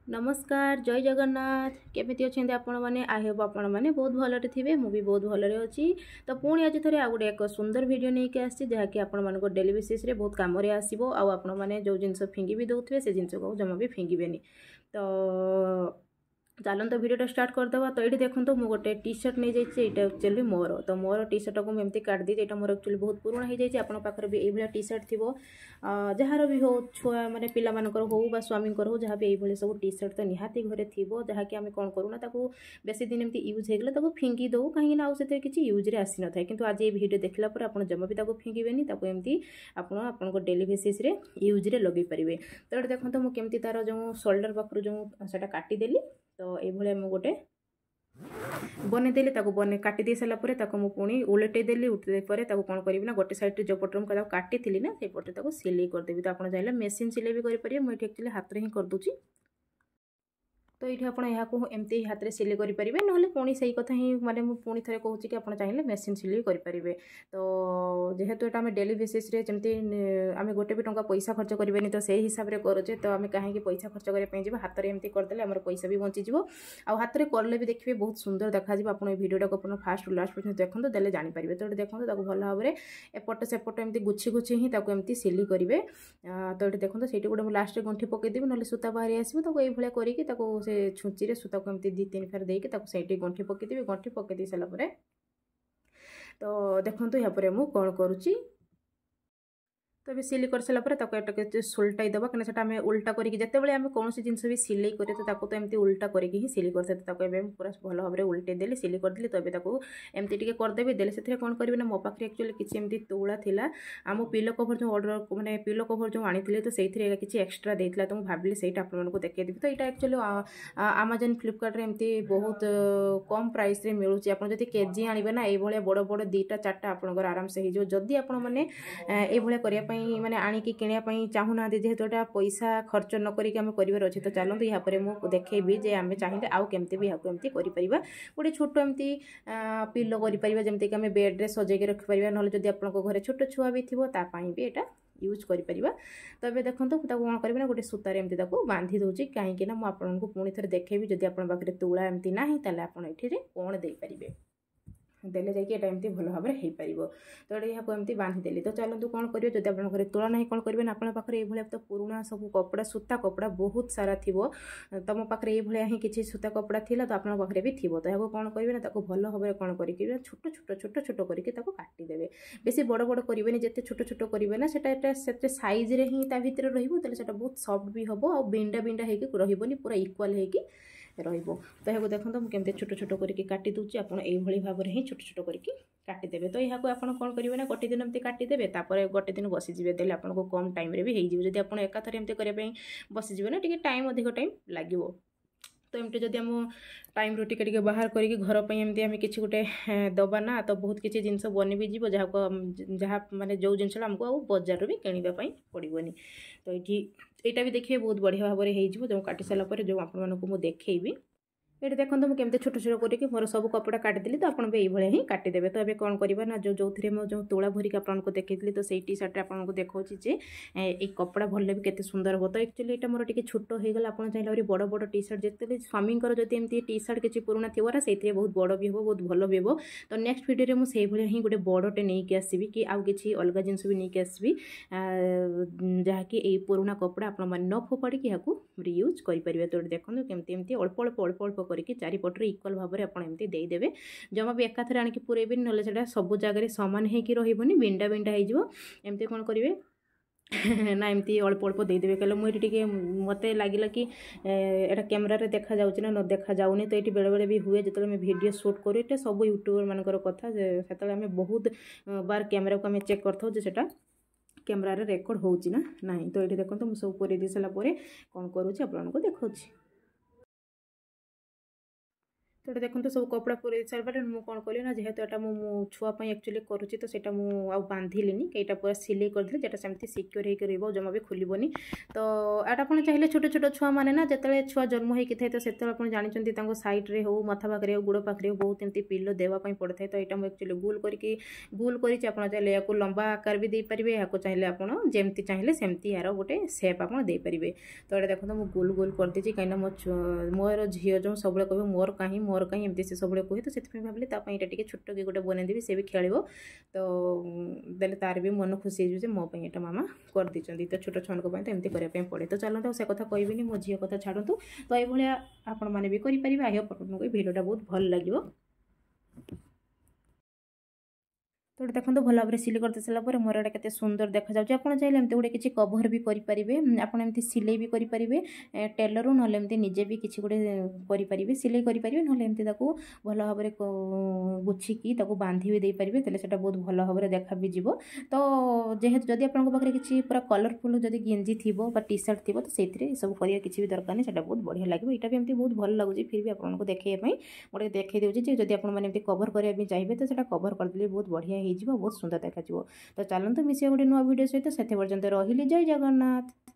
नमस्कार जय जगन्नाथ केमिति अच्छे आपण मैंने आई होप आपण मैंने बहुत भलरे थे मुझे बहुत भलरे अच्छी तो पुणी आज थे आ गए एक सुंदर वीडियो नहीं कि आसी जहाँकि आपण डेली बेसिस बहुत कम आसो आपण मैंने जो जिनस फिंगी भी दौथे से जिनस को जमा भी फिंगे तो चलते भिडियोटा स्टार्ट करदे तो ये देखो मुझे गोटे टी सर्ट नहीं जाइए यहाँ एक्चुअली मोर तो मोर टी सर्ट को मुझे काटिदी यहाँ मोर एक्चुअली बहुत पुराना हो जाए आपन पाखे भी ये टी सर्ट थी जार भी हो छुआ मैंने पिला हो स्वामी हो जहाँ भी ये सब टी सर्ट तो निहाती घरे थी जहाँकि आम कौन करूना बेस दिन एमती यूज होगला फिंगी दो कहीं से किसी यूज्रे आसी न था कि आज ये भिडियो देखला आप जमा भी फिंगे एमती आप डेली बेसिस यूज्रे लगे पारे तो ये देखो मुझे तार जो शोल्डर पाखर जो से काटिदेली तो ये गोटे बनईदेली बन काटी दे सारापर मुझे उलटेदेली उलटे कौन करी ना गोटे सैड जो पटे मुझे काटी ना से पटे सिलाई करदेवी तो आप चाहिए मेसीन सिलाई भी करेंगे मुझे एक्चुअली हाथ में ही करदे तो ये आपमती हाथ में सिलाई करेंगे ना पुणी से कथा ही माने पुणी थे कहूँ कि आप चाहिए मेसीन सिलाई करेंगे तो जेहेतु यहाँ आम डेली बेसिस जमी आम गोटे भी टंका पैसा खर्च करें तो से हिसाब से करुचे तो आम कहीं पैसा खर्च करने हाथ में एमती करदे आम पैसा भी बचीज आ हाथ में कले भी देखिए बहुत सुंदर देखा आप भिडियो को अपन फास्ट लास्ट पर्यटन देखते देले जानीपारे तो ये देखो भल भाव में एपटे सेपटे एमती गुछी गुछी ही एमती सिलाई करेंगे तो ये देखो से गोटे लास्ट गंठी पकईदेवी ना सूता बाहरी आसो ये करके से छुंची सूता को एमती 2-3 फेर देकी से गंठी पकईदेवी गंठी पकई दी सारापर तो देखो यहाँ मुझे कौन करुच्ची तो ये सिलाई कर सारापर सुलटाई देवा कहीं आम उल्टा करके जितेबाला आम कौन जिन भी सिलाई करें तो एमती उल्टा करके ही सिलाई करते पूरा भल भाव में उल्टे देली सिलाई करदेली तो एमती टे करदेवी देले से कौन करेंगे ना मो पाखे एक्चुअली किसी एमती तोला थिला आम पिलो कभर जो ऑर्डर मैंने पिलो कभर जो आनी तो से किसी एक्सट्रा देता तो मुझे भाविली से आपको देखदेवी तो यहाँ एक्चुअली आमाजन फ्लिपकार्ट एमती बहुत कम प्राइस रे मिलूँ आप केजी आने ना ये बड़ बड़ 2टा 4टा आपंकर आराम से हो जदि आपण मैंने ये माने आनिकी किणापी चाहूना जेहेतु यहाँ पैसा खर्च न करिक आम कर अच्छे तो चलते यहाँ पर मुझे देखी जे आम चाहिए आउ केमती भी यहाँ एमती करें गोटे छोट एमती पिलो करें जमीक आम बेड्रे सजेक रखिपर ना जब आप घर छोट छुआ भी थी भी यहाँ यूज करें तो ये देखो कौन करेंगे ना गोटे सूतार एमती बांधी दूसरी कहीं मुझे पुणी थे देखेबी जब आप पाखे तुला एमती ना ताले आप कौन दे पारे देले जाकि एमती भल भाव में हो पार तो यहाँ एमती बांधीदेली तो चलते कौन करेंगे जब आप घर तुला ना कौन करेंगे आप पाखे ये तो पुराणा सब कपड़ा सूता कपड़ा बहुत सारा थी तुम पाखे ये ही किसी सूता कपड़ा थी तो आप पाखे भी थी तो यहाँ कौन करेंगे ना भल भाव में कौन करेंगे छोट छोट छोट छोट करके काटिदेवे बेसी बड़ बड़ करेंगे जिते छोट छोट करेंगे ना से सैज ही भितर रोते बहुत सफ्ट भी हम आ बिंडा बिंडा होनी पूरा इक्वाल होगी रहिबो तो यहाँ देखो तो मुझे छोट छोट करके काटी दूची आप भाव में ही छोट छोट करके काटिदेवे तो यहाँ आप कौन करेंगे ना गोटे दिन एमती काटिदेवे तापर गोटे दिन बसीजे देले आपको कम टाइम रे भी हो जब आप एकाथरे एमती करने बसीजे ना टी टाइम अधिक टाइम लगे तो एमती जब आम टाइम रू टे बाहर करके घर पर एमती आम कि गोटे दबा ना तो बहुत किसी जिनस बनी भी जीव जहाँ माने जो जिनसा आमको आ बजार भी किणापी पड़ोनी तो ये भी देखिए बहुत बढ़िया भाव में हो जो काटी सारापर जो आपको देखेबी ये देखो मुझे केमती छोट छोट करके मोर सब कपड़ा काटिदेली तो आपन ये ही काटिदेवे तो ये कौन करवा ना जो थे जो तोला भरिक आपको देखी तो से टी सर्ट आपको देखा ये कपड़ा भरले भी केते सुंदर हो तो एक्चुअली यहाँ मोर टे छोट होगा आप चाहिए बड़ बड़ टी सर्ट जिते स्वामी जब एमती टी सर्ट किसी पुराना थी ना से बहुत बड़ भी हम बहुत भल भी हम तो नेक्स्ट वीडियो में मुझे ही गोटे बड़टे नहीं आसबि कि आउ कि अलग जिनस भी नहीं आसबि जहाँकि ये पुराना कपड़ा आप न फोपाड़ी यहाँ रियूज करेंगे तो देखो केमती एमती अल्प अल्प अल्प अल्प करके चारिपटे इक्वल भाव में आप एमती देदेवे जमा भी एकाथरे आणिक पुरेबे ना से सब जगह सामान होगी रही बिंडा बिंडा होमती कौन करेंगे ना एमती अल्प अल्प देदेवे कहे मुझे टे मत लगे कि एटा कैमरा रे देखा जाउछि ना न देखा जाउनी तो ये बेले बेले भी हुए जो वीडियो शूट करूँ ये सब यूट्यूबर मानकर कथा से आम बहुत बार कैमरा को आम चेक करथो जे सेटा कैमरा रे रेकर्ड होउछि ना नहीं तो ये देखो मुझे सब पूरी दी सारा कौन करुँच आपको देखा तो ये देखो सब कपड़ा पूरे सारे मुझे कौन कली ना जेहेतु यहाँ मो छुआपाई एक्चुअली करुच्ची तो सेटा मुझे बांधिली कईटा पूरा सिलाई करदेली जेटा सेमती सिक्योर होकर जमा भी खोलबनी तो एटा आप चाहिए छोट छोट छुआ मैंने ना जिते छुआ जन्म होती है तो से जानते सैड्रे हो मथा पाखे हो गुड़ पाखे हो बहुत एमती पिलो देवाई पड़ता है तो यहाँ मुझे एक्चुअली गोल कर चाहिए या लंबा आकार भी देपारे या चाहिए आप जमती चाहिए सेमती यार गोटे सेप आप देपारे तो ये देखो मुझे गोल गोल कर दीजिए कहीं मोर झील जो सब कह मोर कहीं एमती से सब कहे तो से भाविली टे छोट कि गोटे बनईदेवी सी भी खेल तो देले तार भी मन खुशी हो मोपाई यहाँ मामा कर दी तो छोट छुआ तो एमती करने पड़े तो चलते से कथा कहबी मो झील कथा छाड़ू तो ये आपण मैंने भी करेंगे आई होप आपको भिडियोटा बहुत भल लगे तो देखो भल भाव सिलाई करते सारापर मोर एटा केते सुंदर देखा जाउछ आप चाहिए एमती गोटे किसी कभर भी करेंगे आप एमती सिलाई भी करेंगे टेलर ना एमती निजे भी किसी गोटे करेंगे सिलाई करेंगे ना एमती भल भाव गुछिकी बांधि भी देपारे तेल से बहुत भल भाव देखा भी जीव तो जेहेतु जदि आप किसी पूरा कलरफुल जदि गेंजी थी टी सर्ट थी तो से सब करिया किसी भी दरकार नहीं बहुत बढ़िया लगे यहाँ भी एमती बहुत भल लगुच फिर भी आपको देखाई गोटे देखई दूसरी जब आप कभर करने चाहिए तो कभर करदे बहुत बढ़िया बहुत सुंदर देखा तो चलते मिसिया गोटे नुआ वीडियो सहित से पर्यंत रही जय जगन्नाथ।